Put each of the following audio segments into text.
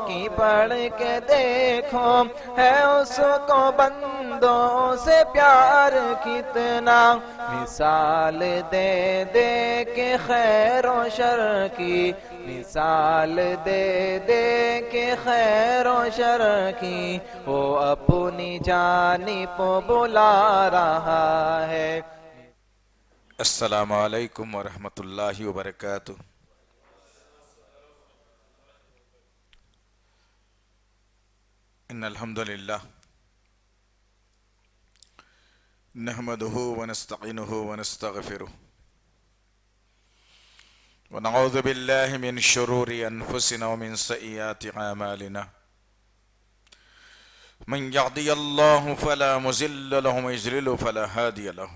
کی پڑھ کے دیکھو ہے اس کو بندوں سے پیار کتنا، مثال دے دے کے خیر و شر کی، مثال دے دے کے خیر و شر کی، وہ اپنی جانب بلا رہا ہے۔ السلام علیکم ورحمۃ اللہ وبرکاتہ۔ ان الحمد للہ نحمده ونستعینه ونستغفره ونعوذ باللہ من شرور انفسنا ومن سیئات اعمالنا، من یهدی اللہ فلا مضل له ومن یضلل فلا هادی له،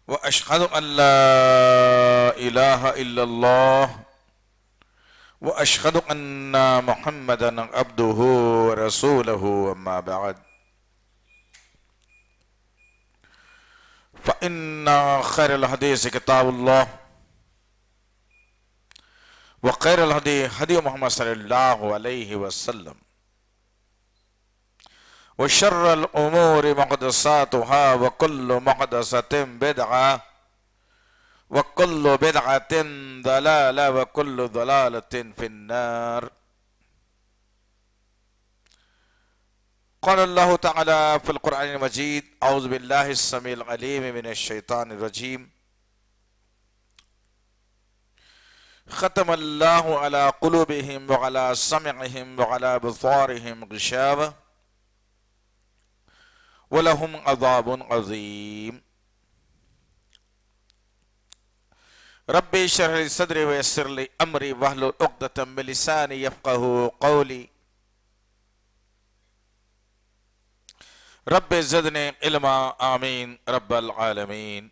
واشهد ان لا الہ الا اللہ واشهد ان محمدا عبده ورسوله، اما بعد فإن خير الحديث كتاب الله وخير الهدي هدي محمد صلى الله عليه وسلم وشر الأمور محدثاتها وكل محدثة بدعة وكل بدعة ضلالة وكل ضلالة في النار۔ قال الله تعالى في القرآن المجيد: أعوذ بالله السميع العليم من الشيطان الرجيم، ختم الله على قلوبهم وعلى سمعهم وعلى أبصارهم غشاوة ولهم عذاب عظيم۔ ربي اشرح لي صدري ويسر لي أمري واحلل عقدة من لساني يفقهوا قولي، رب زدنی علما، آمین رب العالمین۔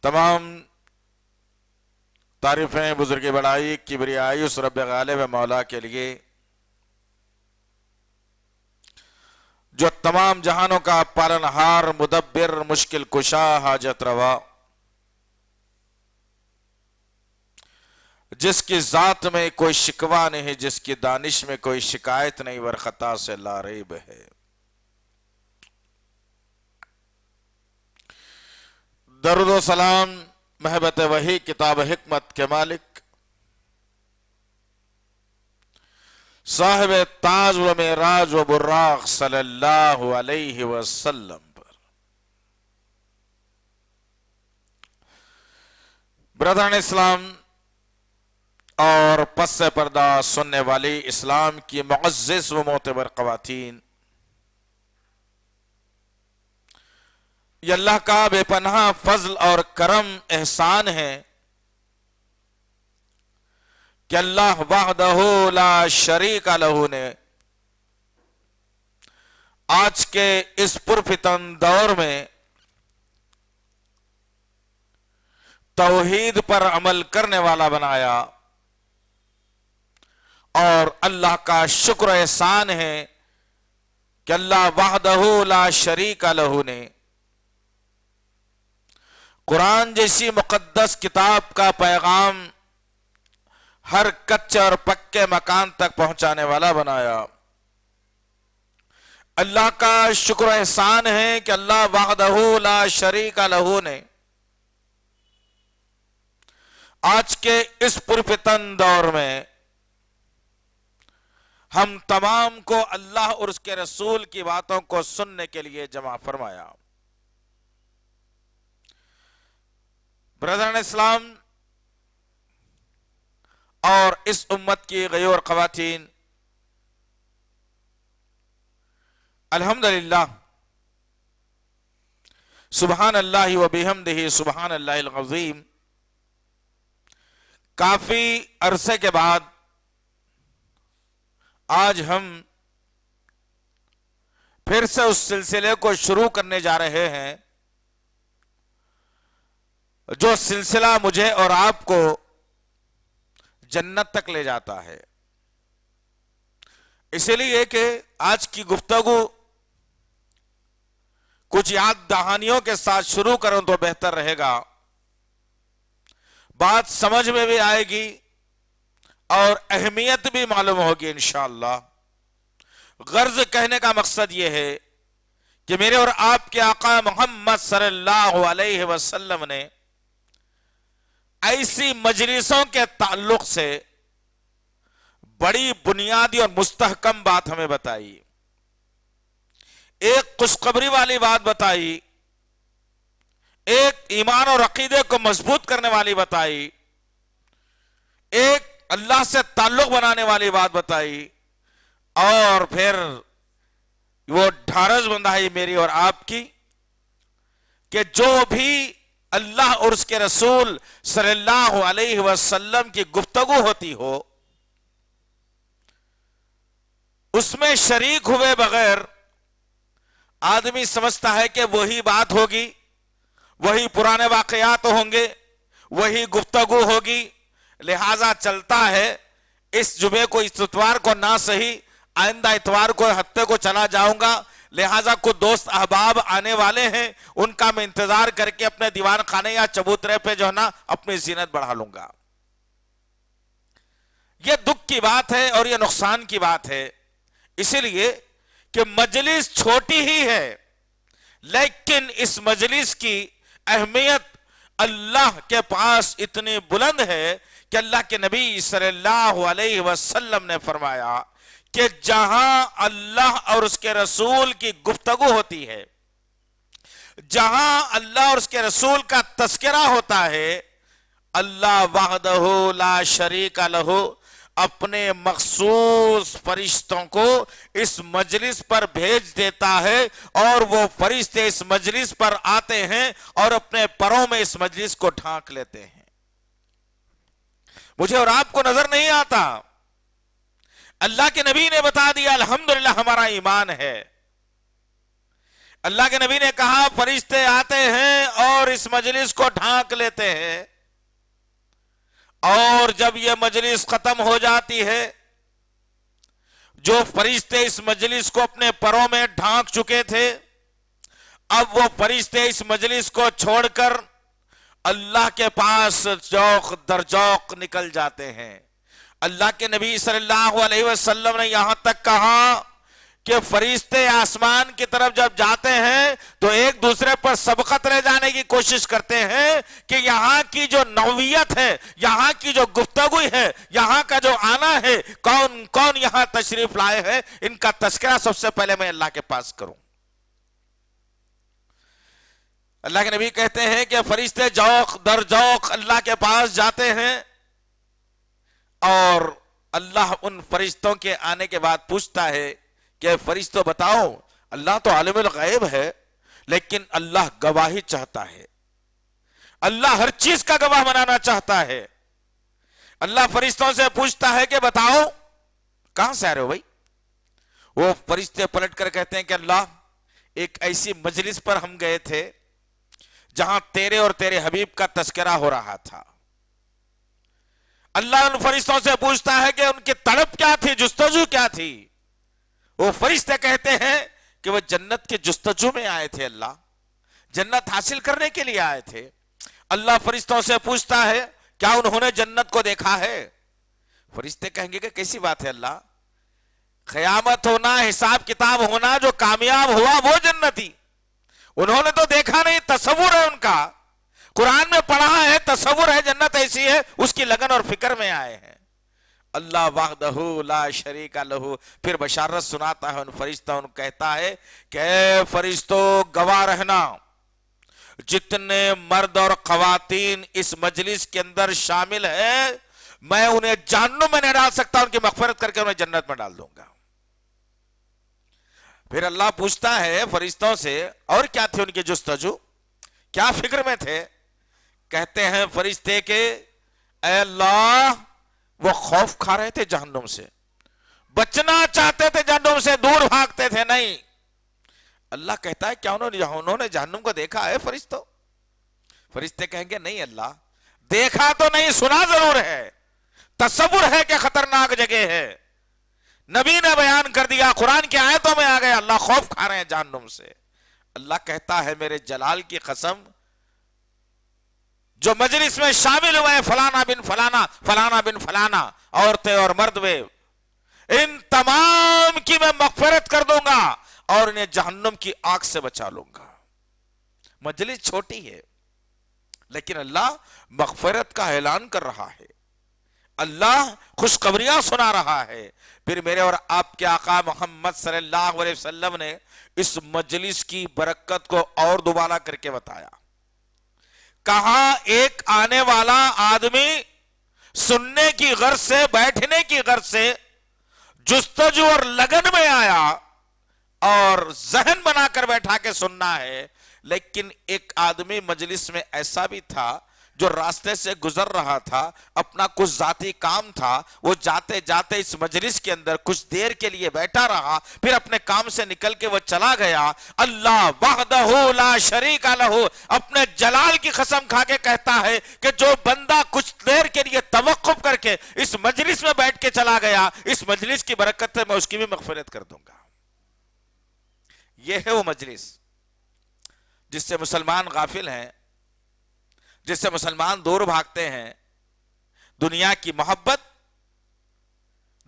تمام تعریفیں، بزرگ بڑائی، کبریائی اس رب غالب مولا کے لیے جو تمام جہانوں کا پالنہار، مدبر، مشکل کشا، حاجت روا، جس کی ذات میں کوئی شکوہ نہیں، جس کی دانش میں کوئی شکایت نہیں، ور خطا سے لا ریب ہے۔ درود و سلام محبت وحی کتاب حکمت کے مالک، صاحب تاج و معراج و براق صلی اللہ علیہ وسلم پر۔ برادران اسلام اور پس سے پردہ سننے والی اسلام کی معزز و معتبر خواتین، یہ اللہ کا بے پناہ فضل اور کرم احسان ہے کہ اللہ وحدہ لا شریک لہ نے آج کے اس پرفتن دور میں توحید پر عمل کرنے والا بنایا، اور اللہ کا شکر احسان ہے کہ اللہ وحدہ لا شریک لہ نے قرآن جیسی مقدس کتاب کا پیغام ہر کچے اور پکے مکان تک پہنچانے والا بنایا۔ اللہ کا شکر احسان ہے کہ اللہ وحدہ لا شریک لہ نے آج کے اس پرفتن دور میں ہم تمام کو اللہ اور اس کے رسول کی باتوں کو سننے کے لیے جمع فرمایا۔ برادران اسلام اور اس امت کی غیور خواتین، الحمدللہ، سبحان اللہ و بحمدہ سبحان اللہ العظیم، کافی عرصے کے بعد آج ہم پھر سے اس سلسلے کو شروع کرنے جا رہے ہیں جو سلسلہ مجھے اور آپ کو جنت تک لے جاتا ہے۔ اسی لیے کہ آج کی گفتگو کچھ یاد دہانیوں کے ساتھ شروع کروں تو بہتر رہے گا، بات سمجھ میں بھی آئے گی اور اہمیت بھی معلوم ہوگی انشاءاللہ۔ غرض کہنے کا مقصد یہ ہے کہ میرے اور آپ کے آقا محمد صلی اللہ علیہ وسلم نے ایسی مجلسوں کے تعلق سے بڑی بنیادی اور مستحکم بات ہمیں بتائی، ایک خوشخبری والی بات بتائی، ایک ایمان اور عقیدے کو مضبوط کرنے والی بتائی، ایک اللہ سے تعلق بنانے والی بات بتائی، اور پھر وہ ڈھارس بندھائی میری اور آپ کی کہ جو بھی اللہ اور اس کے رسول صلی اللہ علیہ وسلم کی گفتگو ہوتی ہو اس میں شریک ہوئے بغیر آدمی سمجھتا ہے کہ وہی بات ہوگی، وہی پرانے واقعات ہوں گے، وہی گفتگو ہوگی، لہذا چلتا ہے اس جمعے کو، اس اتوار کو نہ صحیح آئندہ اتوار کو ہفتے کو چلا جاؤں گا، لہذا کچھ دوست احباب آنے والے ہیں ان کا میں انتظار کر کے اپنے دیوان خانے یا چبوترے پہ جو ہے نا اپنی زینت بڑھا لوں گا۔ یہ دکھ کی بات ہے اور یہ نقصان کی بات ہے، اسی لیے کہ مجلس چھوٹی ہی ہے لیکن اس مجلس کی اہمیت اللہ کے پاس اتنی بلند ہے کہ اللہ کے نبی صلی اللہ علیہ وسلم نے فرمایا کہ جہاں اللہ اور اس کے رسول کی گفتگو ہوتی ہے، جہاں اللہ اور اس کے رسول کا تذکرہ ہوتا ہے، اللہ وحدہ لا شریک لہ اپنے مخصوص فرشتوں کو اس مجلس پر بھیج دیتا ہے اور وہ فرشتے اس مجلس پر آتے ہیں اور اپنے پروں میں اس مجلس کو ڈھانک لیتے ہیں۔ مجھے اور آپ کو نظر نہیں آتا، اللہ کے نبی نے بتا دیا، الحمدللہ ہمارا ایمان ہے۔ اللہ کے نبی نے کہا فرشتے آتے ہیں اور اس مجلس کو ڈھانک لیتے ہیں، اور جب یہ مجلس ختم ہو جاتی ہے، جو فرشتے اس مجلس کو اپنے پروں میں ڈھانک چکے تھے اب وہ فرشتے اس مجلس کو چھوڑ کر اللہ کے پاس ذوق در ذوق نکل جاتے ہیں۔ اللہ کے نبی صلی اللہ علیہ وسلم نے یہاں تک کہا کہ فرشتے آسمان کی طرف جب جاتے ہیں تو ایک دوسرے پر سبقت لے جانے کی کوشش کرتے ہیں کہ یہاں کی جو نوعیت ہے، یہاں کی جو گفتگو ہے، یہاں کا جو آنا ہے، کون کون یہاں تشریف لائے ہیں، ان کا تذکرہ سب سے پہلے میں اللہ کے پاس کروں۔ اللہ کے نبی کہتے ہیں کہ فرشتے ذوق در ذوق اللہ کے پاس جاتے ہیں اور اللہ ان فرشتوں کے آنے کے بعد پوچھتا ہے کہ فرشتوں بتاؤ، اللہ تو عالم الغیب ہے لیکن اللہ گواہی چاہتا ہے، اللہ ہر چیز کا گواہ بنانا چاہتا ہے۔ اللہ فرشتوں سے پوچھتا ہے کہ بتاؤ کہاں سے آ رہے ہو بھائی؟ وہ فرشتے پلٹ کر کہتے ہیں کہ اللہ ایک ایسی مجلس پر ہم گئے تھے جہاں تیرے اور تیرے حبیب کا تذکرہ ہو رہا تھا۔ اللہ ان فرشتوں سے پوچھتا ہے کہ ان کی تڑپ کیا تھی، جستجو کیا تھی؟ وہ فرشتے کہتے ہیں کہ وہ جنت کے جستجو میں آئے تھے، اللہ جنت حاصل کرنے کے لیے آئے تھے۔ اللہ فرشتوں سے پوچھتا ہے کیا انہوں نے جنت کو دیکھا ہے؟ فرشتے کہیں گے کہ کیسی بات ہے اللہ، قیامت ہونا، حساب کتاب ہونا، جو کامیاب ہوا وہ جنتی، انہوں نے تو دیکھا نہیں، تصور ہے ان کا، قرآن میں پڑھا ہے، تصور ہے جنت ایسی ہے، اس کی لگن اور فکر میں آئے ہیں۔ اللہ وحدہ لا شریک لہ پھر بشارت سناتا ہے ان فرشتوں، کہتا ہے کہ اے فرشتوں گواہ رہنا، جتنے مرد اور خواتین اس مجلس کے اندر شامل ہیں میں انہیں جہنم میں نہیں ڈال سکتا، ان کی مغفرت کر کے انہیں جنت میں ڈال دوں گا۔ پھر اللہ پوچھتا ہے فرشتوں سے اور کیا تھی ان کی جستجو، کیا فکر میں تھے؟ کہتے ہیں فرشتے کہ اے اللہ وہ خوف کھا رہے تھے جہنم سے، بچنا چاہتے تھے جہنم سے، دور بھاگتے تھے نہیں۔ اللہ کہتا ہے کیا انہوں نے جہنم کو دیکھا ہے فرشتوں؟ فرشتے کہیں گے نہیں اللہ، دیکھا تو نہیں، سنا ضرور ہے، تصور ہے کہ خطرناک جگہ ہے، نبی نے بیان کر دیا، قرآن کی آیتوں میں آ گیا، اللہ خوف کھا رہے ہیں جہنم سے۔ اللہ کہتا ہے میرے جلال کی قسم، جو مجلس میں شامل ہوئے فلانا بن فلانا فلانا بن فلانا عورتیں اور مرد وے، ان تمام کی میں مغفرت کر دوں گا اور انہیں جہنم کی آگ سے بچا لوں گا۔ مجلس چھوٹی ہے لیکن اللہ مغفرت کا اعلان کر رہا ہے، اللہ خوشخبریاں سنا رہا ہے۔ پھر میرے اور آپ کے آقا محمد صلی اللہ علیہ وسلم نے اس مجلس کی برکت کو اور دوبارہ کر کے بتایا۔ کہا ایک آنے والا آدمی سننے کی غرض سے، بیٹھنے کی غرض سے جستجو اور لگن میں آیا اور ذہن بنا کر بیٹھا کے سننا ہے، لیکن ایک آدمی مجلس میں ایسا بھی تھا جو راستے سے گزر رہا تھا، اپنا کچھ ذاتی کام تھا، وہ جاتے جاتے اس مجلس کے اندر کچھ دیر کے لیے بیٹھا رہا، پھر اپنے کام سے نکل کے وہ چلا گیا۔ اللہ وحدہ لا شریک لہ اپنے جلال کی قسم کھا کے کہتا ہے کہ جو بندہ کچھ دیر کے لیے توقف کر کے اس مجلس میں بیٹھ کے چلا گیا، اس مجلس کی برکت سے میں اس کی بھی مغفرت کر دوں گا۔ یہ ہے وہ مجلس جس سے مسلمان غافل ہیں، جس سے مسلمان دور بھاگتے ہیں۔ دنیا کی محبت،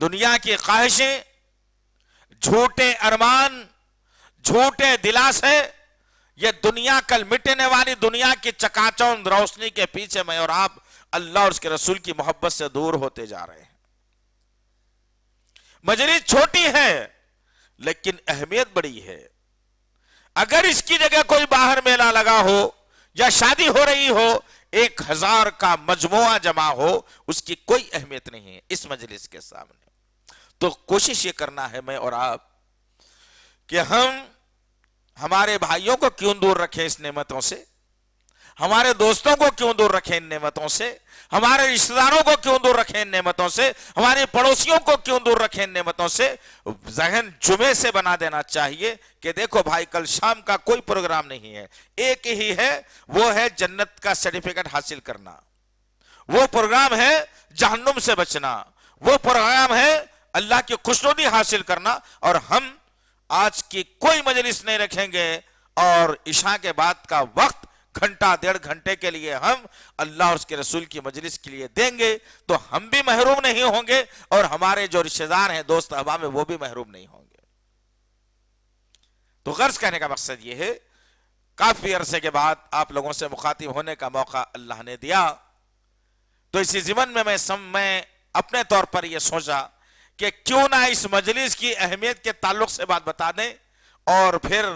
دنیا کی خواہشیں، جھوٹے ارمان، جھوٹے دلاسے، یہ دنیا کل مٹنے والی دنیا کی چکا چوند روشنی کے پیچھے میں اور آپ اللہ اور اس کے رسول کی محبت سے دور ہوتے جا رہے ہیں۔ مجلس چھوٹی ہے لیکن اہمیت بڑی ہے۔ اگر اس کی جگہ کوئی باہر میلہ لگا ہو یا شادی ہو رہی ہو، 1000 کا مجموعہ جمع ہو، اس کی کوئی اہمیت نہیں ہے اس مجلس کے سامنے۔ تو کوشش یہ کرنا ہے میں اور آپ کہ ہم ہمارے بھائیوں کو کیوں دور رکھیں اس نعمتوں سے، ہمارے دوستوں کو کیوں دور رکھیں ان نعمتوں سے، ہمارے رشتہ داروں کو کیوں دور رکھیں ان نعمتوں سے، ہمارے پڑوسیوں کو کیوں دور رکھیں ان نعمتوں سے۔ ذہن جمعے سے بنا دینا چاہیے کہ دیکھو بھائی کل شام کا کوئی پروگرام نہیں ہے، ایک ہی ہے، وہ ہے جنت کا سرٹیفکیٹ حاصل کرنا، وہ پروگرام ہے جہنم سے بچنا، وہ پروگرام ہے اللہ کی خوشنودی حاصل کرنا۔ اور ہم آج کی کوئی مجلس نہیں رکھیں گے اور عشاء کے بعد کا وقت گھنٹہ 1.5 گھنٹے کے لیے ہم اللہ اور اس کے رسول کی مجلس کے لیے دیں گے تو ہم بھی محروم نہیں ہوں گے اور ہمارے جو رشتہ دار ہیں، دوست احباب ہیں، وہ بھی محروم نہیں ہوں گے۔ تو غرض کہنے کا مقصد یہ ہے، کافی عرصے کے بعد آپ لوگوں سے مخاطب ہونے کا موقع اللہ نے دیا، تو اسی ضمن میں میں اپنے طور پر یہ سوچا کہ کیوں نہ اس مجلس کی اہمیت کے تعلق سے بات بتا دیں اور پھر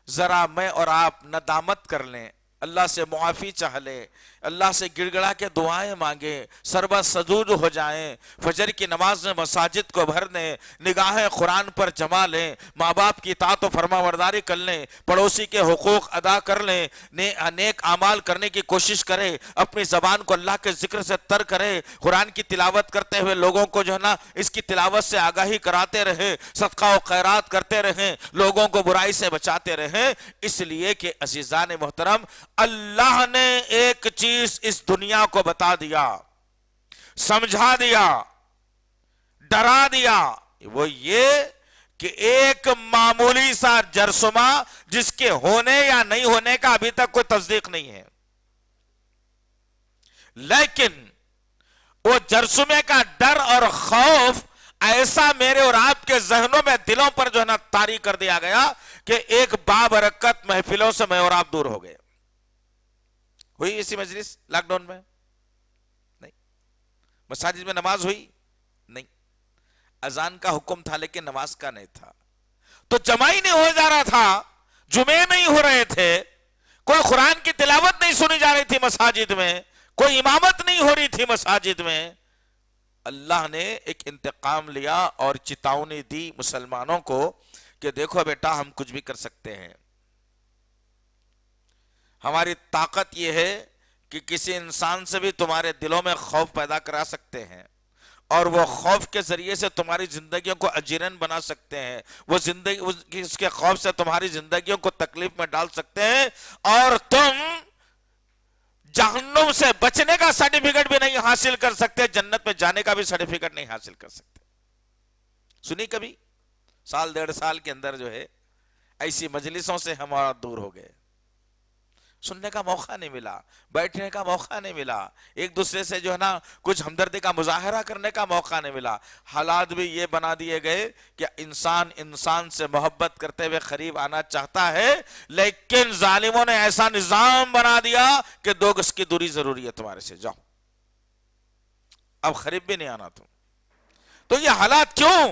ذرا میں اور آپ ندامت کر لیں، اللہ سے معافی چاہ لیں، اللہ سے گڑ گڑا کے دعائیں مانگیں، سربت سجود ہو جائیں، فجر کی نماز میں مساجد کو بھر دیں، نگاہیں قرآن پر جما لیں، ماں باپ کی اطاعت و فرما برداری کر لیں، پڑوسی کے حقوق ادا کر لیں، نیک اعمال کرنے کی کوشش کریں، اپنی زبان کو اللہ کے ذکر سے تر کریں، قرآن کی تلاوت کرتے ہوئے لوگوں کو جو ہے نا اس کی تلاوت سے آگاہی کراتے رہیں، صدقہ و خیرات کرتے رہیں، لوگوں کو برائی سے بچاتے رہیں، اس لیے کہ عزیزان محترم اللہ نے ایک چیز اس دنیا کو بتا دیا، سمجھا دیا، ڈرا دیا، وہ یہ کہ ایک معمولی سا جرثومہ جس کے ہونے یا نہیں ہونے کا ابھی تک کوئی تصدیق نہیں ہے، لیکن وہ جرثومے کا ڈر اور خوف ایسا میرے اور آپ کے ذہنوں میں، دلوں پر جو ہے نا طاری کر دیا گیا کہ ایک بابرکت محفلوں سے میں اور آپ دور ہو گئے۔ ہوئی اسی مجلس لاک ڈاؤن میں؟ نہیں۔ مساجد میں نماز ہوئی؟ نہیں۔ اذان کا حکم تھا لیکن نماز کا نہیں تھا، تو جمع ہی نہیں ہو جا رہا تھا، جمعے نہیں ہو رہے تھے، کوئی قرآن کی تلاوت نہیں سنی جا رہی تھی مساجد میں، کوئی امامت نہیں ہو رہی تھی مساجد میں۔ اللہ نے ایک انتقام لیا اور چتاونی دی مسلمانوں کو کہ دیکھو بیٹا ہم کچھ بھی کر سکتے ہیں، ہماری طاقت یہ ہے کہ کسی انسان سے بھی تمہارے دلوں میں خوف پیدا کرا سکتے ہیں اور وہ خوف کے ذریعے سے تمہاری زندگیوں کو اجیرن بنا سکتے ہیں، وہ زندگی اس کے خوف سے تمہاری زندگیوں کو تکلیف میں ڈال سکتے ہیں اور تم جہنم سے بچنے کا سرٹیفکیٹ بھی نہیں حاصل کر سکتے، جنت میں جانے کا بھی سرٹیفکیٹ نہیں حاصل کر سکتے۔ سنی کبھی؟ 1.5 سال کے اندر جو ہے ایسی مجلسوں سے ہمارا دور ہو گئے، سننے کا موقع نہیں ملا، بیٹھنے کا موقع نہیں ملا، ایک دوسرے سے جو ہے نا کچھ ہمدردی کا مظاہرہ کرنے کا موقع نہیں ملا۔ حالات بھی یہ بنا دیے گئے کہ انسان انسان سے محبت کرتے ہوئے قریب آنا چاہتا ہے، لیکن ظالموں نے ایسا نظام بنا دیا کہ 2 گز کی دوری ضروری ہے تمہارے سے، جاؤ اب قریب بھی نہیں آنا تم۔ تو یہ حالات کیوں؟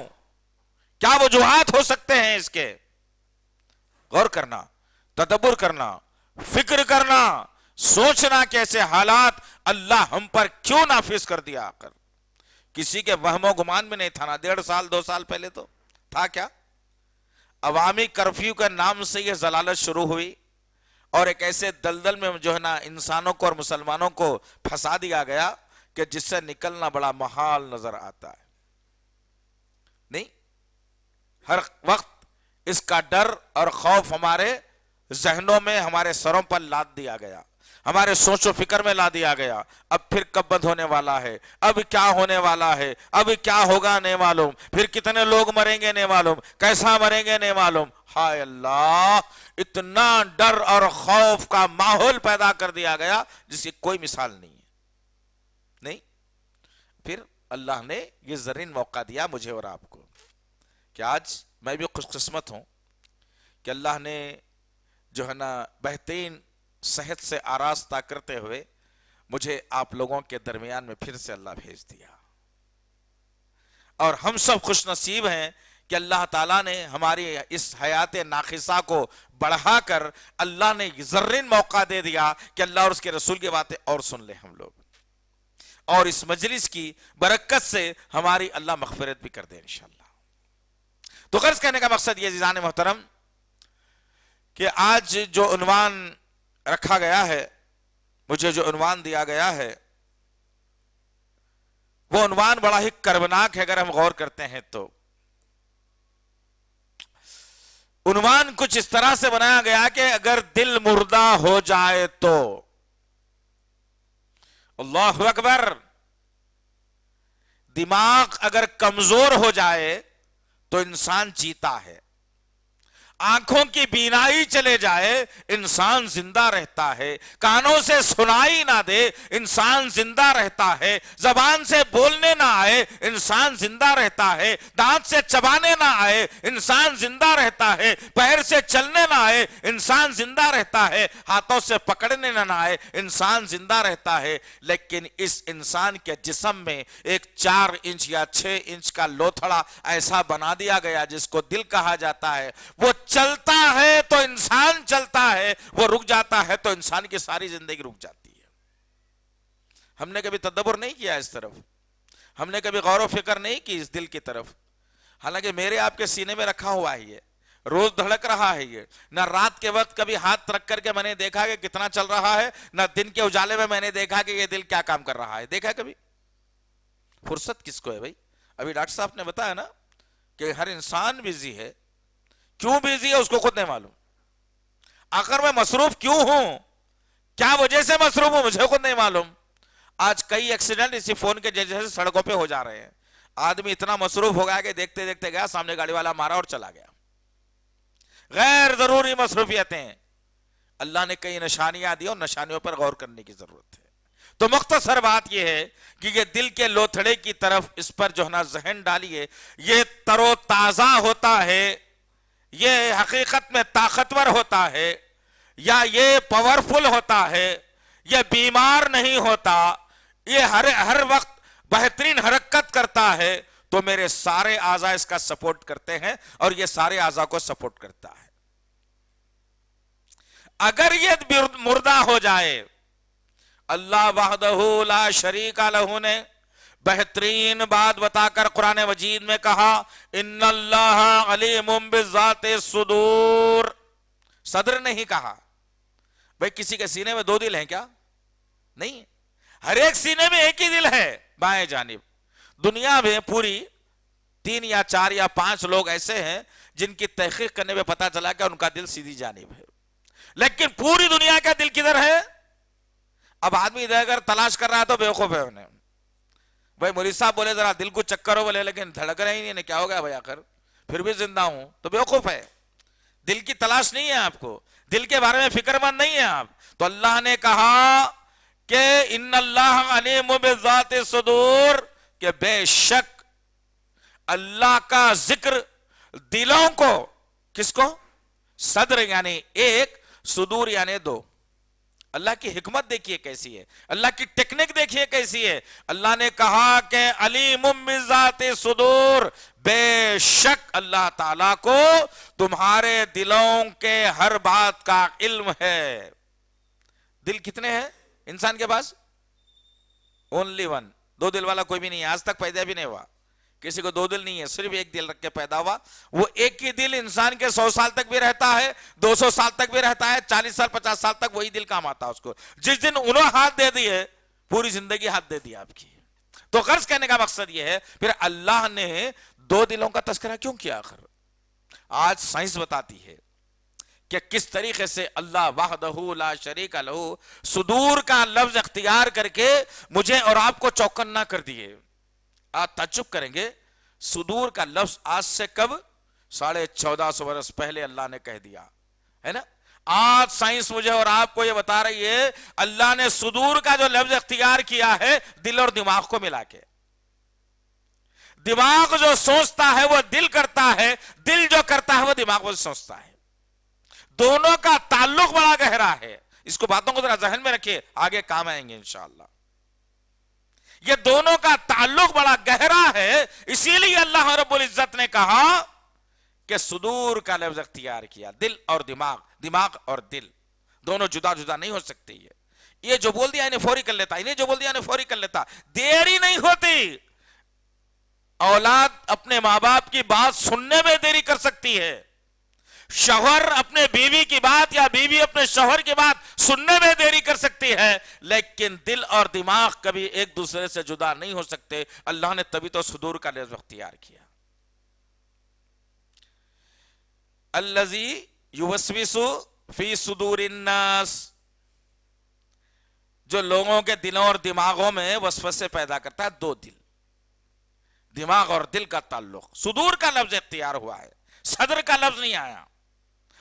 کیا وجوہات ہو سکتے ہیں اس کے؟ غور کرنا، تدبر کرنا، فکر کرنا، سوچنا کہ ایسے حالات اللہ ہم پر کیوں نافذ کر دیا آخر۔ کسی کے وہم و گمان میں نہیں تھا نا 1.5 سال 2 سال پہلے تو تھا کیا؟ عوامی کرفیو کے نام سے یہ ضلالت شروع ہوئی اور ایک ایسے دلدل میں جو ہے نا انسانوں کو اور مسلمانوں کو پھنسا دیا گیا کہ جس سے نکلنا بڑا محال نظر آتا ہے۔ نہیں، ہر وقت اس کا ڈر اور خوف ہمارے ذہنوں میں، ہمارے سروں پر لاد دیا گیا، ہمارے سوچ و فکر میں لا دیا گیا۔ اب پھر کب بند ہونے والا ہے، اب کیا ہونے والا ہے، اب کیا ہوگا نہیں معلوم، پھر کتنے لوگ مریں گے نہیں معلوم، کیسا مریں گے نہیں معلوم۔ ہائے اللہ، اتنا ڈر اور خوف کا ماحول پیدا کر دیا گیا جس کی کوئی مثال نہیں ہے۔ نہیں، پھر اللہ نے یہ زرین موقع دیا مجھے اور آپ کو کہ آج میں بھی خوش قسمت ہوں کہ اللہ نے جو ہے نا بہترین صحت سے آراستہ کرتے ہوئے مجھے آپ لوگوں کے درمیان میں پھر سے اللہ بھیج دیا، اور ہم سب خوش نصیب ہیں کہ اللہ تعالیٰ نے ہماری اس حیات ناقصہ کو بڑھا کر اللہ نے زرین موقع دے دیا کہ اللہ اور اس کے رسول کی باتیں اور سن لیں ہم لوگ، اور اس مجلس کی برکت سے ہماری اللہ مغفرت بھی کر دے انشاءاللہ۔ تو غرض کہنے کا مقصد یہ عزیزان محترم کہ آج جو عنوان رکھا گیا ہے، مجھے جو عنوان دیا گیا ہے، وہ عنوان بڑا ہی کربناک ہے اگر ہم غور کرتے ہیں تو۔ عنوان کچھ اس طرح سے بنایا گیا کہ اگر دل مردہ ہو جائے تو، اللہ اکبر، دماغ اگر کمزور ہو جائے تو انسان جیتا ہے، آنکھوں کی بینائی چلے جائے انسان زندہ رہتا ہے، کانوں سے سنائی نہ دے انسان زندہ رہتا ہے، زبان سے بولنے نہ آئے انسان زندہ رہتا ہے، دانت سے چبانے نہ آئے انسان زندہ رہتا ہے، پیر سے چلنے نہ آئے انسان زندہ رہتا ہے، ہاتھوں سے پکڑنے نہ آئے انسان زندہ رہتا ہے۔ لیکن اس انسان کے جسم میں ایک 4 انچ یا 6 انچ کا لوتھڑا ایسا بنا دیا گیا جس کو دل کہا جاتا ہے، وہ چلتا ہے تو انسان چلتا ہے، وہ رک جاتا ہے تو انسان کی ساری زندگی رک جاتی ہے۔ ہم نے کبھی تدبر نہیں کیا اس طرف، ہم نے کبھی غور و فکر نہیں کی اس دل کی طرف، حالانکہ میرے آپ کے سینے میں رکھا ہوا ہے، یہ روز دھڑک رہا ہے، یہ نہ رات کے وقت کبھی ہاتھ رکھ کر کے میں نے دیکھا کہ کتنا چل رہا ہے، نہ دن کے اجالے میں نے دیکھا کہ یہ دل کیا کام کر رہا ہے، دیکھا کبھی؟ فرصت کس کو ہے بھائی؟ ابھی ڈاکٹر صاحب نے بتایا نا کہ ہر انسان بیزی ہے، کیوں بیزی ہے اس کو خود نہیں معلوم، آخر میں مصروف کیوں ہوں، کیا وجہ سے مصروف ہوں مجھے خود نہیں معلوم۔ آج کئی ایکسیڈنٹ اسی فون کے جیسے سڑکوں پہ ہو جا رہے ہیں، آدمی اتنا مصروف ہو گیا کہ دیکھتے دیکھتے گیا، سامنے گاڑی والا مارا اور چلا گیا۔ غیر ضروری مصروفیتیں، اللہ نے کئی نشانیاں دی اور نشانیوں پر غور کرنے کی ضرورت ہے۔ تو مختصر بات یہ ہے کہ یہ دل کے لوتھڑے کی طرف اس پر جو ہے نا ذہن ڈالیے، یہ تر و تازہ ہوتا ہے، یہ حقیقت میں طاقتور ہوتا ہے، یا یہ پاورفل ہوتا ہے، یہ بیمار نہیں ہوتا، یہ ہر وقت بہترین حرکت کرتا ہے، تو میرے سارے اعضاء اس کا سپورٹ کرتے ہیں اور یہ سارے اعضاء کو سپورٹ کرتا ہے۔ اگر یہ مردہ ہو جائے، اللہ وحدہ لا شریک لہ نے بہترین بات بتا کر قرآن مجید میں کہا، ان اللہ علیم بذات الصدور۔ صدر نہیں کہا، بھئی کسی کے سینے میں 2 دل ہیں کیا؟ نہیں، ہر ایک سینے میں ایک ہی دل ہے بائیں جانب۔ دنیا میں پوری 3 یا 4 یا 5 لوگ ایسے ہیں جن کی تحقیق کرنے میں پتا چلا کہ ان کا دل سیدھی جانب ہے، لیکن پوری دنیا کا دل کدھر ہے؟ اب آدمی اگر تلاش کر رہا ہے تو بیوقوف ہے انہیں۔ بھائی مولوی صاحب بولے ذرا دل کو چیک کرو، بولے لیکن دھڑک رہے ہی نہیں، کیا ہو گیا بھائی آخر، پھر بھی زندہ ہوں، تو بیوقوف ہے۔ دل کی تلاش نہیں ہے آپ کو، دل کے بارے میں فکر مند نہیں ہیں آپ. تو اللہ نے کہا کہ ان اللہ علیم بذات الصدور، کہ بے شک اللہ کا ذکر دلوں کو، کس کو؟ صدر یعنی ایک، صدور یعنی دو. اللہ کی حکمت دیکھیے کیسی ہے، اللہ کی ٹیکنک دیکھیے کیسی ہے. اللہ نے کہا کہ علیم بذات صدور، بے شک اللہ تعالیٰ کو تمہارے دلوں کے ہر بات کا علم ہے. دل کتنے ہیں انسان کے پاس؟ Only one. دو دل والا کوئی بھی نہیں ہے، آج تک پیدا بھی نہیں ہوا. کسی کو دو دل نہیں ہے، صرف ایک دل رکھ کے پیدا ہوا. وہ ایک ہی دل انسان کے 100 سال تک بھی رہتا ہے، 200 سال تک بھی رہتا ہے، 40 سال 50 سال تک وہی دل کام آتا ہے اس کو. جس دن انہوں ہاتھ دے دیے، پوری زندگی ہاتھ دے دی آپ کی. تو غرض کہنے کا مقصد یہ ہے، پھر اللہ نے دو دلوں کا تذکرہ کیوں کیا آخر؟ آج سائنس بتاتی ہے کہ کس طریقے سے اللہ وحدہ لا شریک لہ صدور کا لفظ اختیار کر کے مجھے اور آپ کو چوکنا کر دیے. آپ تعجب کریں گے، صدور کا لفظ آج سے کب 1450 برس پہلے اللہ نے کہہ دیا ہے نا. آج سائنس مجھے اور آپ کو یہ بتا رہی ہے اللہ نے صدور کا جو لفظ اختیار کیا ہے دل اور دماغ کو ملا کے. دماغ جو سوچتا ہے وہ دل کرتا ہے، دل جو کرتا ہے وہ دماغ وہ سوچتا ہے. دونوں کا تعلق بڑا گہرا ہے. اس کو باتوں کو ذرا ذہن میں رکھیے، آگے کام آئیں گے انشاءاللہ. یہ دونوں کا تعلق بڑا گہرا ہے، اسی لیے اللہ رب العزت نے کہا کہ صدور کا لفظ اختیار کیا. دل اور دماغ، دماغ اور دل دونوں جدا جدا نہیں ہو سکتے. یہ جو بول دیا انہیں فوری کر لیتا، انہیں جو بول دیا انہیں فوری کر لیتا. دیری نہیں ہوتی. اولاد اپنے ماں باپ کی بات سننے میں دیری کر سکتی ہے، شوہر اپنے بیوی کی بات یا بیوی اپنے شوہر کی بات سننے میں دیری کر سکتی ہے، لیکن دل اور دماغ کبھی ایک دوسرے سے جدا نہیں ہو سکتے. اللہ نے تبھی تو صدور کا لفظ اختیار کیا. الذی یوسوس فی صدور الناس، جو لوگوں کے دلوں اور دماغوں میں وسوسے پیدا کرتا ہے. دو دل، دماغ اور دل کا تعلق. صدور کا لفظ اختیار ہوا ہے، صدر کا لفظ نہیں آیا،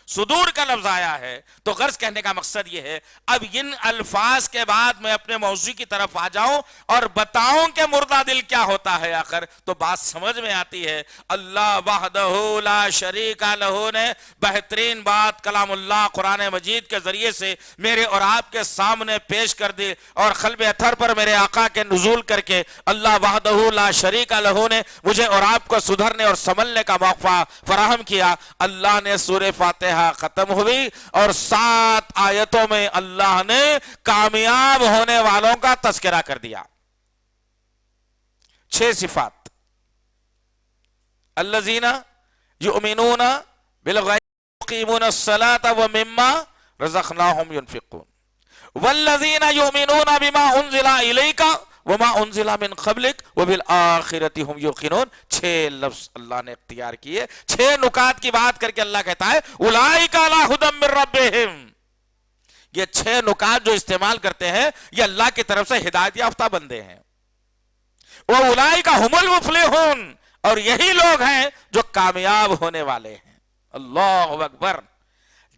صدور کا لفظ آیا ہے. تو غرض کہنے کا مقصد یہ ہے، اب ان الفاظ کے بعد میں اپنے موضوع کی طرف آ جاؤں اور بتاؤں کہ مردہ دل کیا ہوتا ہے آخر. تو بات سمجھ میں آتی ہے. اللہ وحدہ لا شریک لہ نے بہترین بات کلام اللہ قرآن مجید کے ذریعے سے میرے اور آپ کے سامنے پیش کر دی، اور قلب اطہر پر میرے آقا کے نزول کر کے اللہ وحدہ لا شریک لہ نے مجھے اور آپ کو سدھرنے اور سنبھلنے کا موقع فراہم کیا. اللہ نے سورہ فاتحہ ختم ہوئی اور 7 آیتوں میں اللہ نے کامیاب ہونے والوں کا تذکرہ کر دیا. 6 صفات. الذین یؤمنون بالغیب یقیمون الصلاۃ ومما رزقناہم ینفقون والذین یؤمنون بما انزل الیک وما انزل من قبلک وبالآخرۃ هم یوقنون. 6 لفظ اللہ نے اختیار کیے. 6 نکات کی بات کر کے اللہ کہتا ہے اولئک علی ھدی من ربہم. یہ 6 نکات جو استعمال کرتے ہیں یہ اللہ کی طرف سے ہدایت یافتہ بندے ہیں. واولئک ھم المفلحون، اور یہی لوگ ہیں جو کامیاب ہونے والے ہیں. اللہ اکبر.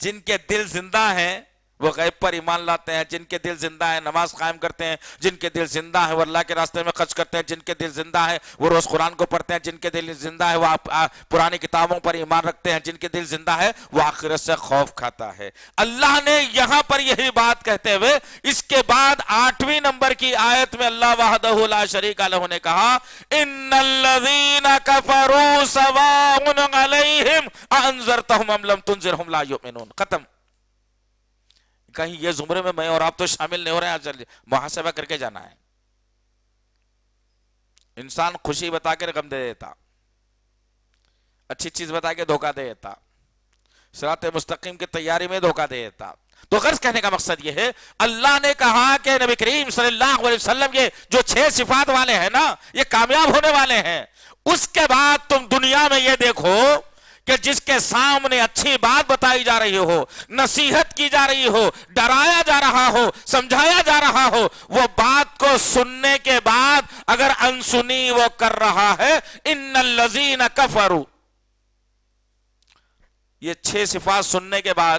جن کے دل زندہ ہیں وہ غیب پر ایمان لاتے ہیں، جن کے دل زندہ ہیں نماز قائم کرتے ہیں، جن کے دل زندہ ہیں وہ اللہ کے راستے میں خرچ کرتے ہیں، جن کے دل زندہ ہیں وہ روز قرآن کو پڑھتے ہیں، جن کے دل زندہ ہے وہ پرانی کتابوں پر ایمان رکھتے ہیں، جن کے دل زندہ ہے وہ آخرت سے خوف کھاتا ہے. اللہ نے یہاں پر یہی بات کہتے ہوئے اس کے بعد 8ویں نمبر کی آیت میں اللہ وحدہ لا شریک لہ نے کہا ان الذین کفروا سواء علیہم انذرتہم ام لم تنذرہم لا یؤمنون. ختم. کہیں یہ زمرے میں اور آپ تو شامل نہیں ہو رہے ہیں. محاسبہ کر کے جانا ہے. انسان خوشی بتا کے غم دے دیتا، اچھی چیز بتا کے دھوکہ دے دیتا، صراط مستقیم کی تیاری میں دھوکہ دے دیتا. تو غرض کہنے کا مقصد یہ ہے اللہ نے کہا کہ نبی کریم صلی اللہ علیہ وسلم یہ جو 6 صفات والے ہیں نا یہ کامیاب ہونے والے ہیں. اس کے بعد تم دنیا میں یہ دیکھو کہ جس کے سامنے اچھی بات بتائی جا رہی ہو، نصیحت کی جا رہی ہو، ڈرایا جا رہا ہو، سمجھایا جا رہا ہو، وہ بات کو سننے کے بعد اگر انسنی وہ کر رہا ہے ان الذین کفروا. یہ 6 صفات سننے کے بعد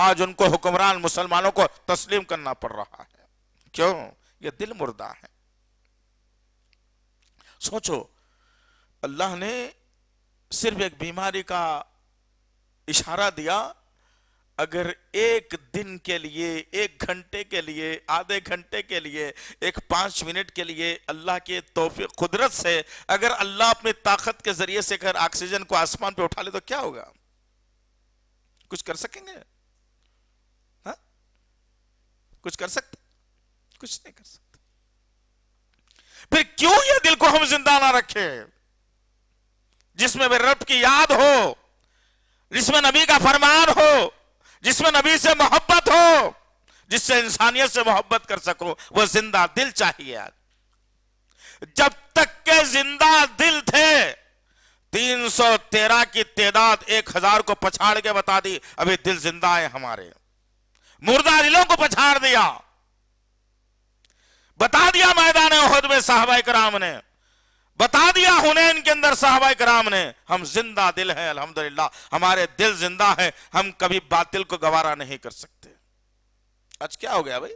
آج ان کو حکمران مسلمانوں کو تسلیم کرنا پڑ رہا ہے. کیوں؟ یہ دل مردہ ہے. سوچو، اللہ نے صرف ایک بیماری کا اشارہ دیا، اگر ایک دن کے لیے، ایک گھنٹے کے لیے، آدھے گھنٹے کے لیے، ایک 5 منٹ کے لیے اللہ کے توفیق قدرت سے اگر اللہ اپنی طاقت کے ذریعے سے اگر آکسیجن کو آسمان پہ اٹھا لے تو کیا ہوگا؟ کچھ کر سکیں گے؟ ہاں؟ کچھ کر سکتے؟ کچھ نہیں کر سکتے. پھر کیوں یہ دل کو ہم زندہ نہ رکھے جس میں رب کی یاد ہو، جس میں نبی کا فرمان ہو، جس میں نبی سے محبت ہو، جس سے انسانیت سے محبت کر سکو؟ وہ زندہ دل چاہیے. جب تک کہ زندہ دل تھے، 313 کی تعداد 1000 کو پچھاڑ کے بتا دی، ابھی دل زندہ ہے ہمارے. مردہ دلوں کو پچھاڑ دیا، بتا دیا میدان احد میں صحابہ کرام نے، بتا دیا حنین کے اندر صحابہ کرام نے، ہم زندہ دل ہیں. الحمدللہ ہمارے دل زندہ ہیں، ہم کبھی باطل کو گوارا نہیں کر سکتے. آج کیا ہو گیا بھائی؟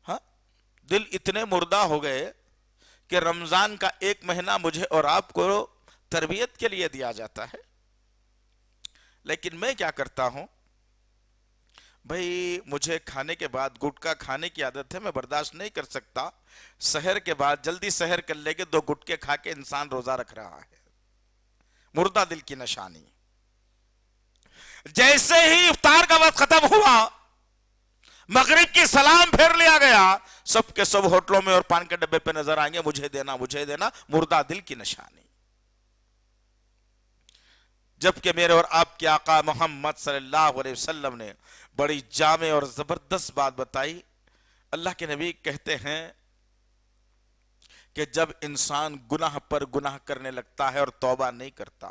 ہاں، دل اتنے مردہ ہو گئے کہ رمضان کا 1 مہینہ مجھے اور آپ کو تربیت کے لیے دیا جاتا ہے، لیکن میں کیا کرتا ہوں بھائی، مجھے کھانے کے بعد گٹکا کھانے کی عادت ہے، میں برداشت نہیں کر سکتا. سحر کے بعد جلدی سحر کر لے کے 2 گٹکے کھا کے انسان روزہ رکھ رہا ہے. مردہ دل کی نشانی. جیسے ہی افطار کا وقت ختم ہوا، مغرب کی سلام پھیر لیا گیا، سب کے سب ہوٹلوں میں اور پان کے ڈبے پہ نظر آئیں گے، مجھے دینا مجھے دینا. مردہ دل کی نشانی. جبکہ میرے اور آپ کے آقا محمد صلی اللہ علیہ وسلم نے بڑی جامع اور زبردست بات بتائی. اللہ کے نبی کہتے ہیں کہ جب انسان گناہ پر گناہ کرنے لگتا ہے اور توبہ نہیں کرتا،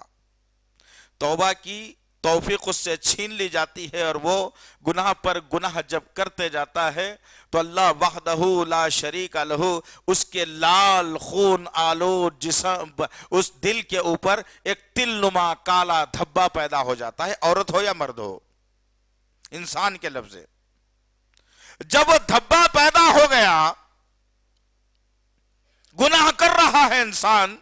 توبہ کی توفیق اس سے چھین لی جاتی ہے، اور وہ گناہ پر گناہ جب کرتے جاتا ہے تو اللہ وحدہ لا شریک لہ اس کے لال خون آلود جسم، اس دل کے اوپر ایک تل نما کالا دھبا پیدا ہو جاتا ہے، عورت ہو یا مرد ہو، انسان کے لفظ. جب وہ دھبا پیدا ہو گیا، گناہ کر رہا ہے انسان،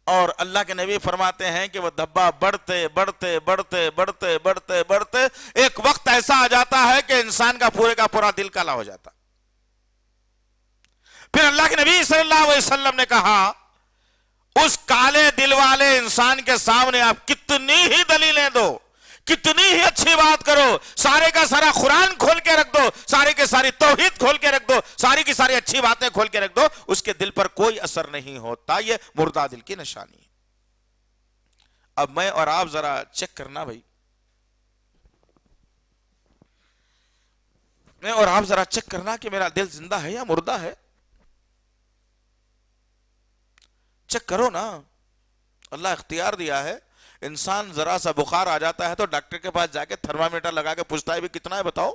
اور اللہ کے نبی فرماتے ہیں کہ وہ دھبا بڑھتے بڑھتے بڑھتے بڑھتے بڑھتے بڑھتے ایک وقت ایسا آ جاتا ہے کہ انسان کا پورا دل کالا ہو جاتا. پھر اللہ کے نبی صلی اللہ علیہ وسلم نے کہا، اس کالے دل والے انسان کے سامنے آپ کتنی ہی دلیلیں دو، کتنی ہی اچھی بات کرو، سارے کا سارا قرآن کھول کے رکھ دو، سارے کے ساری توحید کھول کے رکھ دو، ساری کی ساری اچھی باتیں کھول کے رکھ دو، اس کے دل پر کوئی اثر نہیں ہوتا. یہ مردہ دل کی نشانی ہے. اب میں اور آپ ذرا چیک کرنا بھائی، میں اور آپ ذرا چیک کرنا کہ میرا دل زندہ ہے یا مردہ ہے. چیک کرو نا. اللہ اختیار دیا ہے. انسان ذرا سا بخار آ جاتا ہے تو ڈاکٹر کے پاس جا کے تھرمامیٹر لگا کے پوچھتا ہے بھی کتنا ہے بتاؤ.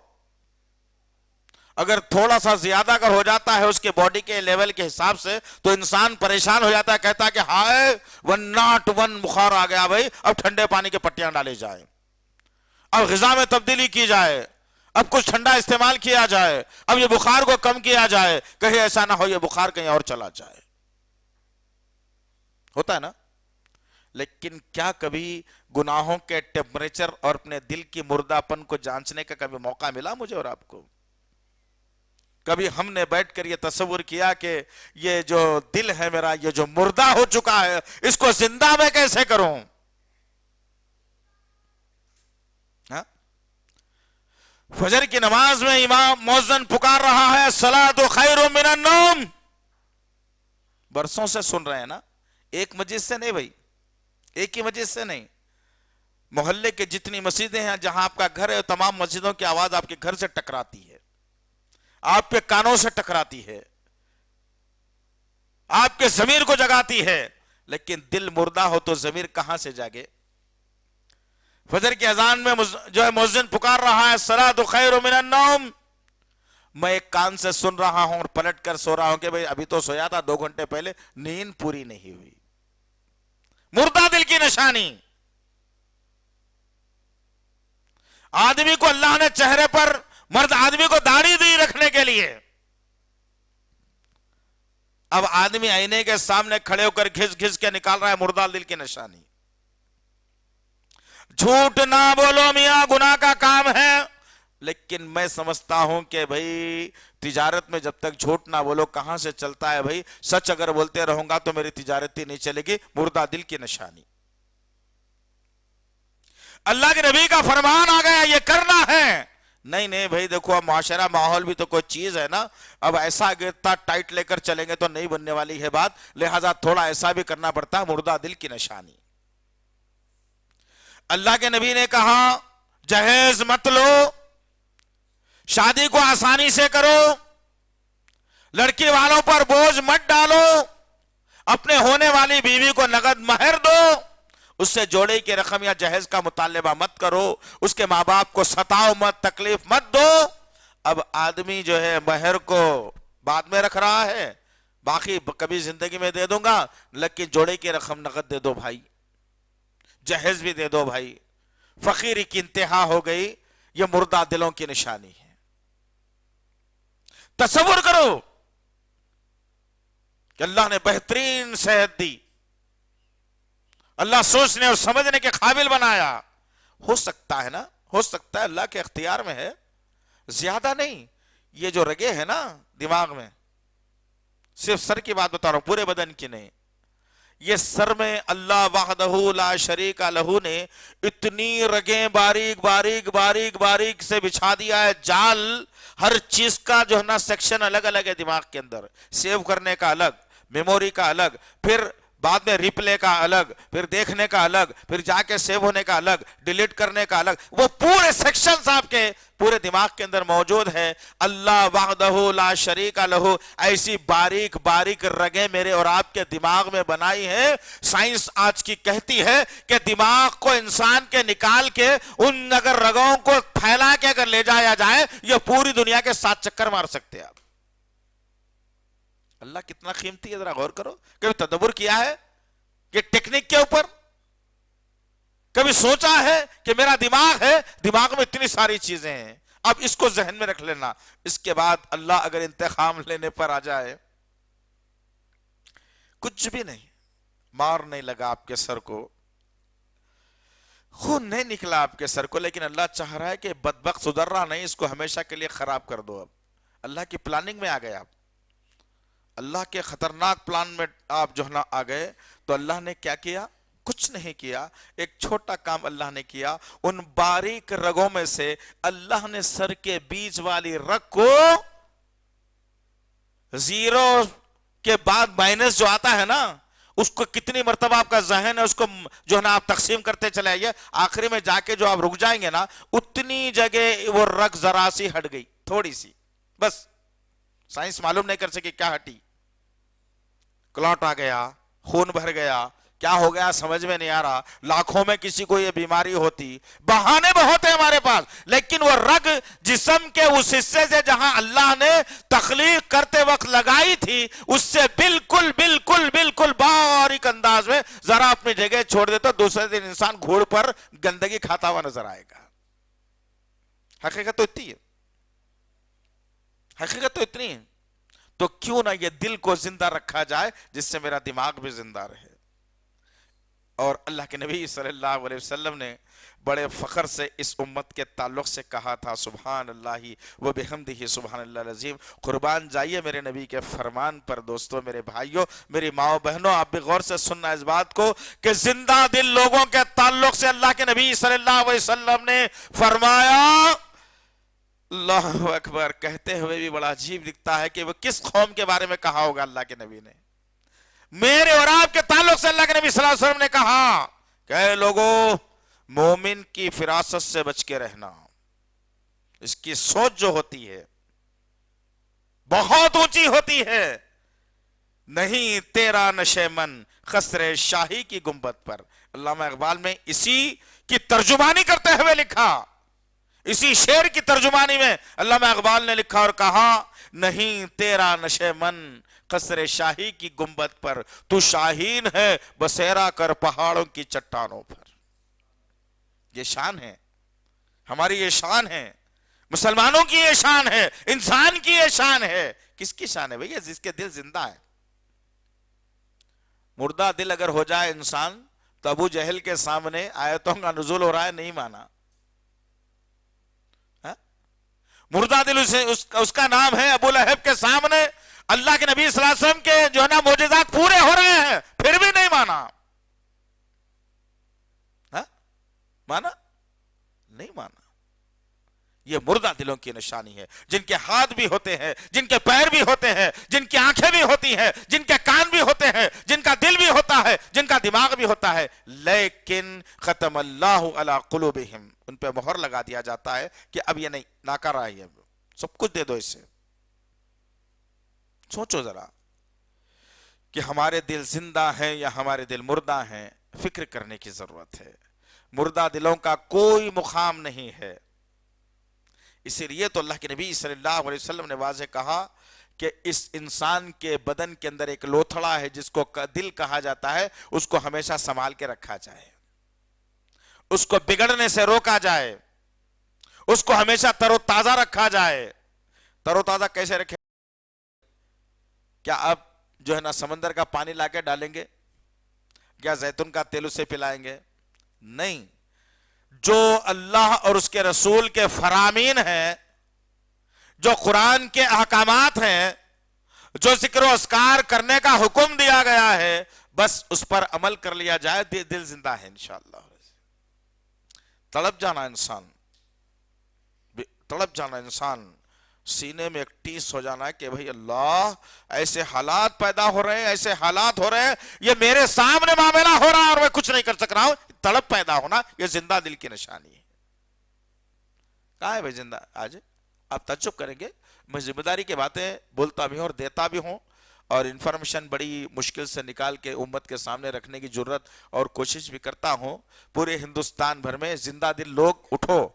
اگر تھوڑا سا زیادہ اگر ہو جاتا ہے اس کے باڈی کے لیول کے حساب سے تو انسان پریشان ہو جاتا ہے، کہتا ہے کہ ہائے 101 بخار آ گیا بھائی، اب ٹھنڈے پانی کے پٹیاں ڈالے جائیں، اب غذا میں تبدیلی کی جائے، اب کچھ ٹھنڈا استعمال کیا جائے، اب یہ بخار کو کم کیا جائے، کہیں ایسا نہ ہو یہ بخار کہیں اور چلا جائے. ہوتا ہے نا. لیکن کیا کبھی گناہوں کے ٹیمپریچر اور اپنے دل کی مردہ پن کو جانچنے کا کبھی موقع ملا مجھے اور آپ کو؟ کبھی ہم نے بیٹھ کر یہ تصور کیا کہ یہ جو دل ہے میرا، یہ جو مردہ ہو چکا ہے، اس کو زندہ میں کیسے کروں؟ ہاں؟ فجر کی نماز میں امام مؤذن پکار رہا ہے الصلاۃ خیر من النوم، برسوں سے سن رہے ہیں نا، ایک مسجد سے نہیں بھائی، ایک ہی مسجد سے نہیں، محلے کے جتنی مسجدیں ہیں جہاں آپ کا گھر ہے تمام مسجدوں کی آواز آپ کے گھر سے ٹکراتی ہے، آپ کے کانوں سے ٹکراتی ہے، آپ کے ضمیر کو جگاتی ہے. لیکن دل مردہ ہو تو ضمیر کہاں سے جاگے؟ فجر کی اذان میں جو ہے مؤذن پکار رہا ہے الصلاۃ خیر من النوم، میں ایک کان سے سن رہا ہوں اور پلٹ کر سو رہا ہوں کہ بھئی ابھی تو سویا تھا 2 گھنٹے پہلے، نیند پوری نہیں ہوئی. مردہ دل کی نشانی. آدمی کو اللہ نے چہرے پر، مرد آدمی کو داڑھی دی رکھنے کے لیے. اب آدمی آئینے کے سامنے کھڑے ہو کر گھس گھس کے نکال رہا ہے مردہ دل کی نشانی. جھوٹ نہ بولو میاں، گناہ کا کام ہے، لیکن میں سمجھتا ہوں کہ بھائی تجارت میں جب تک جھوٹ نہ بولو کہاں سے چلتا ہے بھائی. سچ اگر بولتے رہوں گا تو میری تجارت ہی نہیں چلے گی. مردہ دل کی نشانی. اللہ کے نبی کا فرمان آ گیا یہ کرنا ہے. نہیں نہیں بھائی دیکھو اب معاشرہ ماحول بھی تو کوئی چیز ہے نا. اب ایسا اتنا ٹائٹ لے کر چلیں گے تو نہیں بننے والی ہے بات، لہذا تھوڑا ایسا بھی کرنا پڑتا ہے. مردہ دل کی نشانی. اللہ کے نبی نے کہا جہیز مت لو، شادی کو آسانی سے کرو، لڑکی والوں پر بوجھ مت ڈالو، اپنے ہونے والی بیوی کو نقد مہر دو، اس سے جوڑے کی رقم یا جہیز کا مطالبہ مت کرو، اس کے ماں باپ کو ستاؤ مت، تکلیف مت دو. اب آدمی جو ہے مہر کو بعد میں رکھ رہا ہے، باقی کبھی زندگی میں دے دوں گا، لیکن جوڑے کی رقم نقد دے دو بھائی، جہیز بھی دے دو بھائی. فقیری کی انتہا ہو گئی. یہ مردہ دلوں کی نشانی ہے. تصور کرو کہ اللہ نے بہترین صحت دی، اللہ سوچنے اور سمجھنے کے قابل بنایا. ہو سکتا ہے نا، ہو سکتا ہے اللہ کے اختیار میں ہے، زیادہ نہیں. یہ جو رگے ہیں نا دماغ میں، صرف سر کی بات بتا رہا ہوں، پورے بدن کی نہیں. یہ سر میں اللہ وحدہ لا شریک لہ نے اتنی رگیں باریک باریک باریک باریک سے بچھا دیا ہے جال. ہر چیز کا جو ہے نا سیکشن الگ الگ ہے دماغ کے اندر. سیو کرنے کا الگ، میموری کا الگ، پھر بعد میں ریپلے کا الگ، پھر دیکھنے کا الگ، پھر جا کے سیو ہونے کا الگ، ڈیلیٹ کرنے کا الگ. وہ پورے سیکشن آپ کے پورے دماغ کے اندر موجود ہے. اللہ وحدہ لا شریک لہ ایسی باریک باریک رگیں میرے اور آپ کے دماغ میں بنائی ہیں. سائنس آج کی کہتی ہے کہ دماغ کو انسان کے نکال کے ان اگر رگوں کو پھیلا کے اگر لے جایا جائے یہ پوری دنیا کے 7 چکر مار سکتے ہیں آپ. اللہ کتنا قیمتی ہے، ذرا غور کرو. کبھی تدبر کیا ہے کہ ٹیکنیک کے اوپر؟ کبھی سوچا ہے کہ میرا دماغ ہے، دماغ میں اتنی ساری چیزیں ہیں. اب اس کو ذہن میں رکھ لینا. اس کے بعد اللہ اگر انتقام لینے پر آ جائے، کچھ بھی نہیں، مار نہیں لگا آپ کے سر کو، خون نہیں نکلا آپ کے سر کو، لیکن اللہ چاہ رہا ہے کہ بدبخت سدھر رہا نہیں، اس کو ہمیشہ کے لیے خراب کر دو. اب اللہ کی پلاننگ میں آ گئے آپ، اللہ کے خطرناک پلان میں آپ جو ہے نا آ گئے. تو اللہ نے کیا کیا؟ کچھ نہیں کیا. ایک چھوٹا کام اللہ نے کیا. ان باریک رگوں میں سے اللہ نے سر کے بیچ والی رگ کو، زیرو کے بعد مائنس جو آتا ہے نا، اس کو کتنی مرتبہ آپ کا ذہن ہے اس کو جو ہے نا آپ تقسیم کرتے چلے آئیے، آخری میں جا کے جو آپ رک جائیں گے نا اتنی جگہ وہ رگ ذرا سی ہٹ گئی، تھوڑی سی بس. سائنس معلوم نہیں کر سکی کیا ہٹی. کلاٹ آ گیا، خون بھر گیا، کیا ہو گیا سمجھ میں نہیں آ رہا. لاکھوں میں کسی کو یہ بیماری ہوتی، بہانے بہت ہیں ہمارے پاس، لیکن وہ رگ جسم کے اس حصے سے جہاں اللہ نے تخلیق کرتے وقت لگائی تھی اس سے بالکل بالکل بالکل باریک انداز میں ذرا اپنی جگہ چھوڑ دے تو دوسرے دن انسان گھوڑ پر گندگی کھاتا ہوا نظر آئے گا. حقیقت تو اتنی ہے، حقیقت تو اتنی ہے. تو کیوں نہ یہ دل کو زندہ رکھا جائے جس سے میرا دماغ بھی زندہ رہے. اور اللہ کے نبی صلی اللہ علیہ وسلم نے بڑے فخر سے اس امت کے تعلق سے کہا تھا، سبحان اللہ و بحمدہ سبحان اللہ العظیم. قربان جائیے میرے نبی کے فرمان پر. دوستو، میرے بھائیوں، میری ماں و بہنوں، آپ بھی غور سے سننا اس بات کو کہ زندہ دل لوگوں کے تعلق سے اللہ کے نبی صلی اللہ علیہ وسلم نے فرمایا، اللہ اکبر، کہتے ہوئے بھی بڑا عجیب دکھتا ہے کہ وہ کس قوم کے بارے میں کہا ہوگا اللہ کے نبی نے. میرے اور آپ کے تعلق سے اللہ کے نبی صلی اللہ علیہ وسلم نے کہا کہ اے لوگوں، مومن کی فراست سے بچ کے رہنا. اس کی سوچ جو ہوتی ہے بہت اونچی ہوتی ہے. نہیں تیرا نشے من خسرے شاہی کی گنبد پر. علامہ اقبال میں اسی کی ترجمانی کرتے ہوئے لکھا، اسی شعر کی ترجمانی میں علامہ اقبال نے لکھا اور کہا، نہیں تیرا نشے من قصر شاہی کی گنبد پر، تو شاہین ہے بسیرا کر پہاڑوں کی چٹانوں پر. یہ شان ہے. ہماری یہ شان ہے، مسلمانوں کی یہ شان ہے، انسان کی یہ شان ہے. کس کی شان ہے بھئی؟ جس کے دل زندہ ہے. مردہ دل اگر ہو جائے انسان تو ابو جہل کے سامنے آیتوں کا نزول ہو رہا ہے، نہیں مانا. مردہ دل اس کا نام ہے. ابو لہب کے سامنے اللہ کے نبی صلی اللہ علیہ وسلم کے جو ہے نا معجزات پورے ہو رہے ہیں، پھر بھی نہیں مانا. مانا نہیں مانا. یہ مردہ دلوں کی نشانی ہے. جن کے ہاتھ بھی ہوتے ہیں، جن کے پیر بھی ہوتے ہیں، جن کی آنکھیں بھی ہوتی ہیں، جن کے کان بھی ہوتے ہیں، جن کا دل بھی ہوتا ہے، جن کا دماغ بھی ہوتا ہے، لیکن ختم اللہ علی قلوبہم، ان پہ مہر لگا دیا جاتا ہے کہ اب یہ نہیں، ناکارہ ہے، سب کچھ دے دو اسے. سوچو ذرا کہ ہمارے دل زندہ ہیں یا ہمارے دل مردہ ہیں. فکر کرنے کی ضرورت ہے. مردہ دلوں کا کوئی مقام نہیں ہے. اسی لیے تو اللہ کے نبی صلی اللہ علیہ وسلم نے واضح کہا کہ اس انسان کے بدن کے اندر ایک لوتھڑا ہے جس کو دل کہا جاتا ہے، اس کو ہمیشہ سنبھال کے رکھا جائے، اس کو بگڑنے سے روکا جائے، اس کو ہمیشہ تر و تازہ رکھا جائے. تر و تازہ کیسے رکھے؟ کیا آپ جو ہے نا سمندر کا پانی لا کے ڈالیں گے؟ کیا زیتون کا تیل اسے پلائیں گے؟ نہیں. جو اللہ اور اس کے رسول کے فرامین ہیں، جو قرآن کے احکامات ہیں، جو ذکر و اذکار کرنے کا حکم دیا گیا ہے، بس اس پر عمل کر لیا جائے، دل زندہ ہے انشاءاللہ. تڑپ جانا انسان سینے میں ایک ٹیس ہو جانا ہے کہ بھئی اللہ، ایسے حالات پیدا ہو رہے ہیں، ایسے حالات ہو رہے ہیں، یہ میرے سامنے معاملہ ہو رہا ہے اور میں کچھ نہیں کر سک رہا ہوں. تڑپ پیدا ہونا یہ زندہ دل کی نشانی ہے. کہاں ہے بھئی زندہ؟ آج آپ تعجب کریں گے، میں ذمہ داری کی باتیں بولتا بھی ہوں اور دیتا بھی ہوں، اور انفارمیشن بڑی مشکل سے نکال کے امت کے سامنے رکھنے کی جرت اور کوشش بھی کرتا ہوں. پورے ہندوستان بھر میں زندہ دل لوگ اٹھو،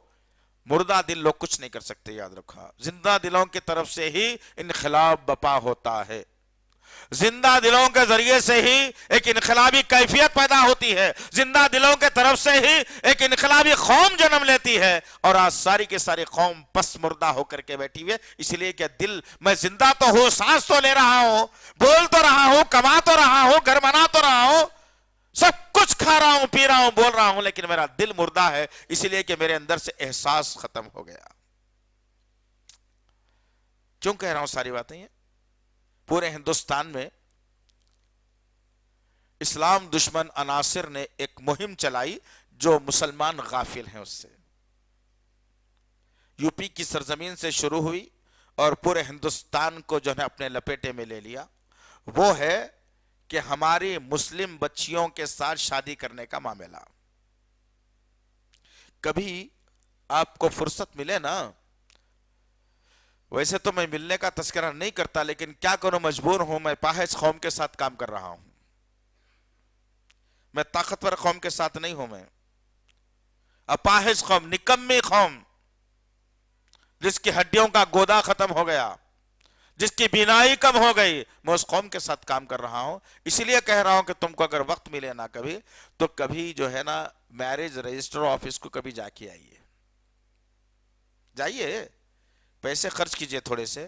مردہ دل لوگ کچھ نہیں کر سکتے. یاد رکھا، زندہ دلوں کی طرف سے ہی انقلاب بپا ہوتا ہے. زندہ دلوں کے ذریعے سے ہی ایک انقلابی کیفیت پیدا ہوتی ہے. زندہ دلوں کے طرف سے ہی ایک انقلابی قوم جنم لیتی ہے. اور آج ساری کی ساری قوم پس مردہ ہو کر کے بیٹھی ہوئے، اس لیے کہ دل، میں زندہ تو ہوں، سانس تو لے رہا ہوں، بول تو رہا ہوں، کما تو رہا ہوں، گھر بنا تو رہا ہوں، سب کچھ کھا رہا ہوں، پی رہا ہوں، بول رہا ہوں، لیکن میرا دل مردہ ہے، اسی لیے کہ میرے اندر سے احساس ختم ہو گیا. کیوں کہہ رہا ہوں ساری باتیں؟ یہ پورے ہندوستان میں اسلام دشمن عناصر نے ایک مہم چلائی جو مسلمان غافل ہیں اس سے. یو پی کی سرزمین سے شروع ہوئی اور پورے ہندوستان کو جو ہے اپنے لپیٹے میں لے لیا. وہ ہے کہ ہماری مسلم بچیوں کے ساتھ شادی کرنے کا معاملہ. کبھی آپ کو فرصت ملے نا، ویسے تو میں ملنے کا تذکرہ نہیں کرتا، لیکن کیا کروں، مجبور ہوں. میں پاہج قوم کے ساتھ کام کر رہا ہوں، میں طاقتور قوم کے ساتھ نہیں ہوں. میں اپاہج قوم، نکمی قوم، جس کی ہڈیوں کا گودا ختم ہو گیا، جس کی بینائی کم ہو گئی، میں اس قوم کے ساتھ کام کر رہا ہوں. اسی لیے کہہ رہا ہوں کہ تم کو اگر وقت ملے نا کبھی، تو کبھی جو ہے نا میرج رجسٹر آفس کو کبھی جا کے آئیے. جائیے، پیسے خرچ کیجئے، تھوڑے سے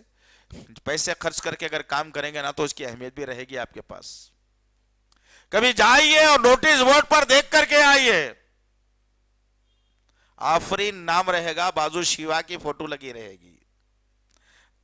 پیسے خرچ کر کے اگر کام کریں گے نا تو اس کی اہمیت بھی رہے گی آپ کے پاس. کبھی جائیے اور نوٹس بورڈ پر دیکھ کر کے آئیے. آفرین نام رہے گا، بازو شیوا کی فوٹو لگی رہے گی.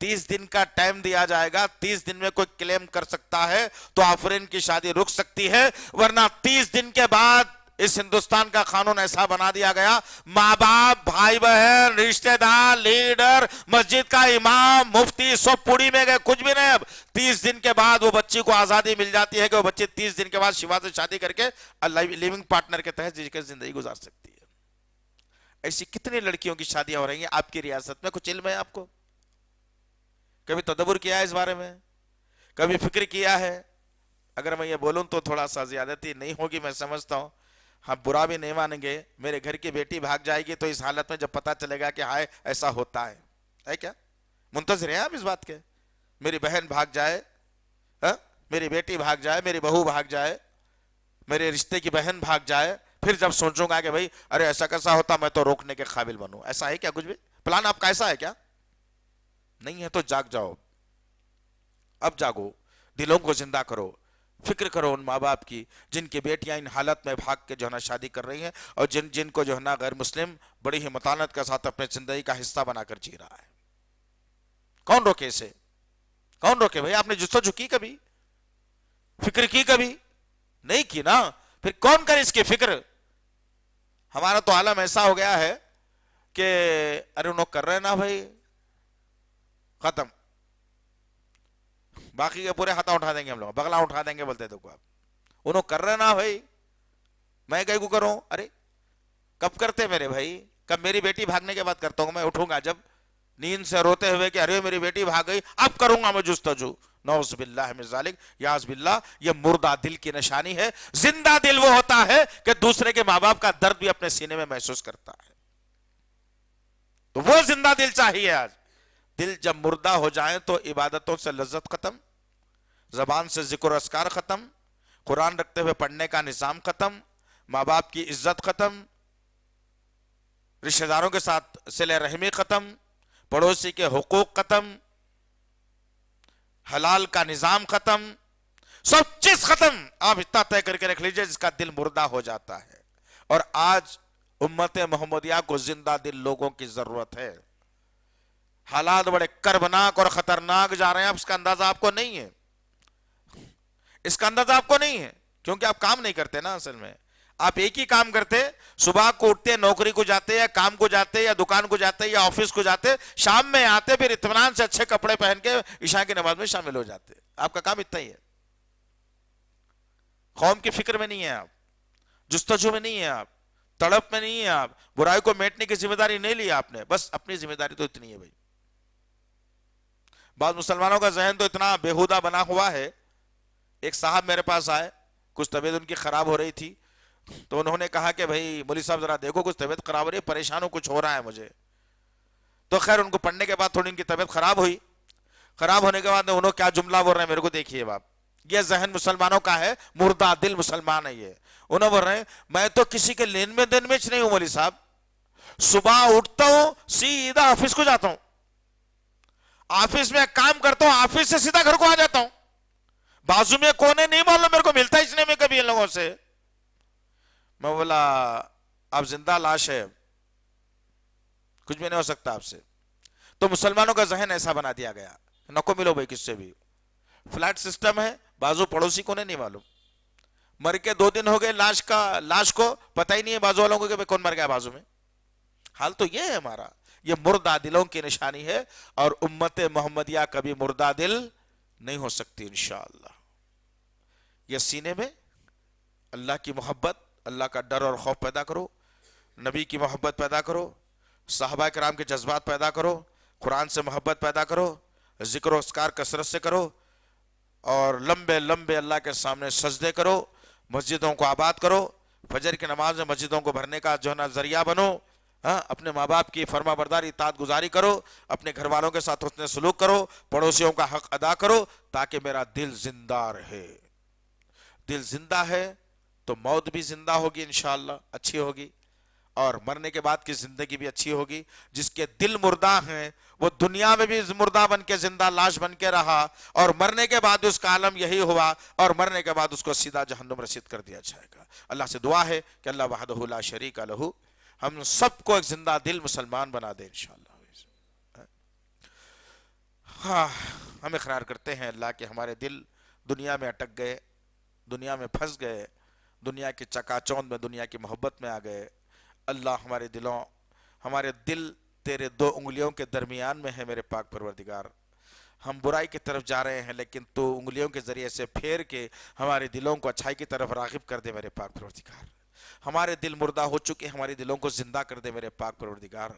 30 دن کا ٹائم دیا جائے گا. 30 دن میں کوئی کلیم کر سکتا ہے تو آفرین کی شادی رک سکتی ہے، ورنہ 30 دن کے بعد اس ہندوستان کا قانون ایسا بنا دیا گیا، ماں باپ، بھائی بہن، رشتہ دار، لیڈر، مسجد کا امام، مفتی، سب پوڑی میں گئے، کچھ بھی نہیں. اب 30 دن کے بعد وہ بچی کو آزادی مل جاتی ہے کہ وہ بچی 30 دن کے بعد شیوا سے شادی کر کے لیونگ پارٹنر کے تحت زندگی گزار سکتی ہے. ایسی کتنی لڑکیوں کی شادیاں ہو رہی ہیں آپ کی ریاست میں؟ کچھ علم ہے آپ کو؟ کبھی تدبر کیا ہے اس بارے میں؟ کبھی فکر کیا ہے؟ اگر میں یہ بولوں تو تھوڑا سا زیادتی نہیں ہوگی، میں سمجھتا ہوں. ہاں، برا بھی نہیں مانیں گے. میرے گھر کی بیٹی بھاگ جائے گی تو اس حالت میں جب پتہ چلے گا کہ ہائے ایسا ہوتا ہے کیا؟ منتظر ہیں آپ اس بات کے؟ میری بہن بھاگ جائے، میری بیٹی بھاگ جائے، میری بہو بھاگ جائے، میرے رشتے کی بہن بھاگ جائے، پھر جب سوچوں گا کہ بھائی ارے ایسا کیسا ہوتا میں تو روکنے کے قابل بنوں، ایسا ہے کیا کچھ بھی؟ پلان آپ کا ایسا ہے کیا؟ نہیں ہے تو جاگ جاؤ، اب جاگو، دلوں کو زندہ کرو، فکر کرو ان ماں باپ کی جن کی بیٹیاں ان حالت میں بھاگ کے جو ہے نا شادی کر رہی ہیں، اور جن کو جو ہے نا غیر مسلم بڑی ہی متانت کے ساتھ اپنے زندگی کا حصہ بنا کر جی رہا ہے۔ کون روکے اسے؟ کون روکے بھائی؟ آپ نے جستجو کی کبھی؟ فکر کی کبھی؟ نہیں کی نا، پھر کون کرے اس کی فکر؟ ہمارا تو عالم ایسا ہو گیا ہے کہ ارے انہوں کر رہے نا بھائی، ختم، باقی کے پورے ہاتھ اٹھا دیں گے ہم لوگ، بغلا اٹھا دیں گے، بولتے دیکھو آپ انہوں کر رہے نا بھائی، میں کہیں کو کروں؟ ارے کب کرتے میرے بھائی؟ کب میری بیٹی بھاگنے کے بعد کرتا ہوں؟ میں اٹھوں گا جب نیند سے روتے ہوئے کہ ارے میری بیٹی بھاگ گئی، اب کروں گا میں جستجو۔ نعوذ باللہ من ذالک، یاذ باللہ، یہ مردہ دل کی نشانی ہے۔ زندہ دل وہ ہوتا ہے کہ دوسرے کے ماں باپ کا درد بھی اپنے سینے میں محسوس کرتا ہے، تو وہ زندہ دل چاہیے آج۔ دل جب مردہ ہو جائیں تو عبادتوں سے لذت ختم، زبان سے ذکر و اذکار ختم، قرآن رکھتے ہوئے پڑھنے کا نظام ختم، ماں باپ کی عزت ختم، رشتہ داروں کے ساتھ صلہ رحمی ختم، پڑوسی کے حقوق ختم، حلال کا نظام ختم، سب چیز ختم۔ آپ اتنا طے کر کے رکھ لیجئے جس کا دل مردہ ہو جاتا ہے۔ اور آج امت محمدیہ کو زندہ دل لوگوں کی ضرورت ہے۔ حالات بڑے کربناک اور خطرناک جا رہے ہیں، اب اس کا اندازہ آپ کو نہیں ہے، اس کا اندازہ آپ کو نہیں ہے، کیونکہ آپ کام نہیں کرتے نا۔ اصل میں آپ ایک ہی کام کرتے، صبح کو اٹھتے، نوکری کو جاتے، یا کام کو جاتے، یا دکان کو جاتے، یا آفس کو جاتے، شام میں آتے، پھر اطمینان سے اچھے کپڑے پہن کے عشاء کی نماز میں شامل ہو جاتے۔ آپ کا کام اتنا ہی ہے، قوم کی فکر میں نہیں ہے آپ، جستجو میں نہیں ہے آپ، تڑپ میں نہیں ہے آپ، برائی کو میٹنے کی ذمہ داری نہیں لی آپ نے، بس اپنی ذمہ داری تو اتنی ہے بھائی۔ بعض مسلمانوں کا ذہن تو اتنا بےہودہ بنا ہوا ہے۔ ایک صاحب میرے پاس آئے، کچھ طبیعت ان کی خراب ہو رہی تھی، تو انہوں نے کہا کہ بھائی مولوی صاحب ذرا دیکھو کچھ طبیعت خراب ہو رہی ہے، پریشان ہو، کچھ ہو رہا ہے مجھے۔ تو خیر ان کو پڑھنے کے بعد تھوڑی ان کی طبیعت خراب ہوئی، خراب ہونے کے بعد انہوں کیا جملہ بول رہے ہیں میرے کو دیکھیے باپ، یہ ذہن مسلمانوں کا ہے، مردہ دل مسلمان ہے یہ۔ انہوں بول رہے ہیں میں تو کسی کے لین میں دن میں نہیں ہوں مولوی صاحب، صبح اٹھتا ہوں سیدھا آفس کو جاتا ہوں، آفس میں کام کرتا ہوں، آفس سے سیدھا گھر کو آ جاتا ہوں، بازو میں کون ہے نہیں معلوم، میرے کو ملتا اس نے میں کبھی ان لوگوں سے۔ میں بولا آپ زندہ لاش ہے، کچھ بھی نہیں ہو سکتا آپ سے۔ تو مسلمانوں کا ذہن ایسا بنا دیا گیا، نکو ملو بھائی کس سے بھی، فلیٹ سسٹم ہے، بازو پڑوسی کو نہیں معلوم، مر کے 2 دن ہو گئے لاش کو پتہ ہی نہیں ہے بازو والوں کو کہ کون مر گیا بازو میں۔ حال تو یہ ہے ہمارا، یہ مردہ دلوں کی نشانی ہے، اور امت محمدیہ کبھی مردہ دل نہیں ہو سکتی انشاءاللہ۔ یہ سینے میں اللہ کی محبت، اللہ کا ڈر اور خوف پیدا کرو، نبی کی محبت پیدا کرو، صحابہ کرام کے جذبات پیدا کرو، قرآن سے محبت پیدا کرو، ذکر و اذکار کثرت سے کرو، اور لمبے لمبے اللہ کے سامنے سجدے کرو، مسجدوں کو آباد کرو، فجر کی نماز میں مسجدوں کو بھرنے کا جو ہے نا ذریعہ بنو، اپنے ماں باپ کی فرما برداری اطاعت گزاری کرو، اپنے گھر والوں کے ساتھ حسن سلوک کرو، پڑوسیوں کا حق ادا کرو، تاکہ میرا دل زندہ رہے۔ دل زندہ ہے تو موت بھی زندہ ہوگی انشاءاللہ، اچھی ہوگی، اور مرنے کے بعد کی زندگی بھی اچھی ہوگی۔ جس کے دل مردہ ہیں وہ دنیا میں بھی مردہ بن کے زندہ لاش بن کے رہا، اور مرنے کے بعد اس کا عالم یہی ہوا، اور مرنے کے بعد اس کو سیدھا جہنم رسید کر دیا جائے گا۔ اللہ سے دعا ہے کہ اللہ وحدہ لا شریک لہ ہم سب کو ایک زندہ دل مسلمان بنا دے انشاءاللہ۔ ہاں، ہم اقرار کرتے ہیں اللہ کہ ہمارے دل دنیا میں اٹک گئے، دنیا میں پھنس گئے، دنیا کی چکا چوند میں، دنیا کی محبت میں آ گئے۔ اللہ ہمارے دل تیرے 2 انگلیوں کے درمیان میں ہے میرے پاک پروردگار۔ ہم برائی کی طرف جا رہے ہیں، لیکن تو انگلیوں کے ذریعے سے پھیر کے ہمارے دلوں کو اچھائی کی طرف راغب کر دے میرے پاک پروردگار۔ ہمارے دل مردہ ہو چکے، ہمارے دلوں کو زندہ کر دے میرے پاک پروردگار،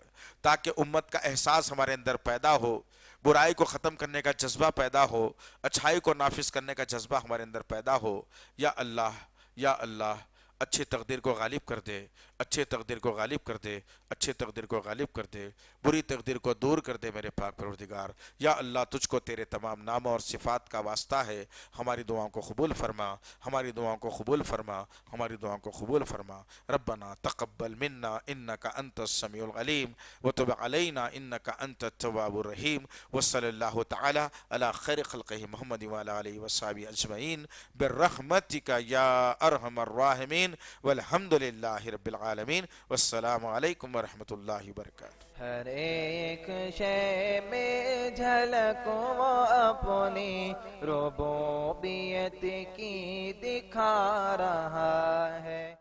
تاکہ امت کا احساس ہمارے اندر پیدا ہو، برائی کو ختم کرنے کا جذبہ پیدا ہو، اچھائی کو نافذ کرنے کا جذبہ ہمارے اندر پیدا ہو۔ یا اللہ، یا اللہ، اچھی تقدیر کو غالب کر دے، اچھے تقدیر کو غالب کر دے، اچھے تقدیر کو غالب کر دے، بری تقدیر کو دور کر دے میرے پاک پروردگار۔ یا اللہ تجھ کو تیرے تمام ناموں اور صفات کا واسطہ ہے، ہماری دعاؤں کو قبول فرما، ہماری دعاؤں کو قبول فرما، ہماری دعاؤں کو قبول فرما۔ ربنا تقبل منا انک انت السمیع العلیم وتب علینا انک انت التواب الرحیم، وصلی اللہ تعالی علی خیر خلقہ محمد وعلی آلہ وصحبہ اجمعین برحمتک یا ارحم الراحمین، والحمد للہ رب العالمین، والسلام علیکم ورحمۃ اللہ وبرکاتہ۔ ہر ایک شے میں جھلک وہ اپنی ربوبیت کی دکھا رہا ہے۔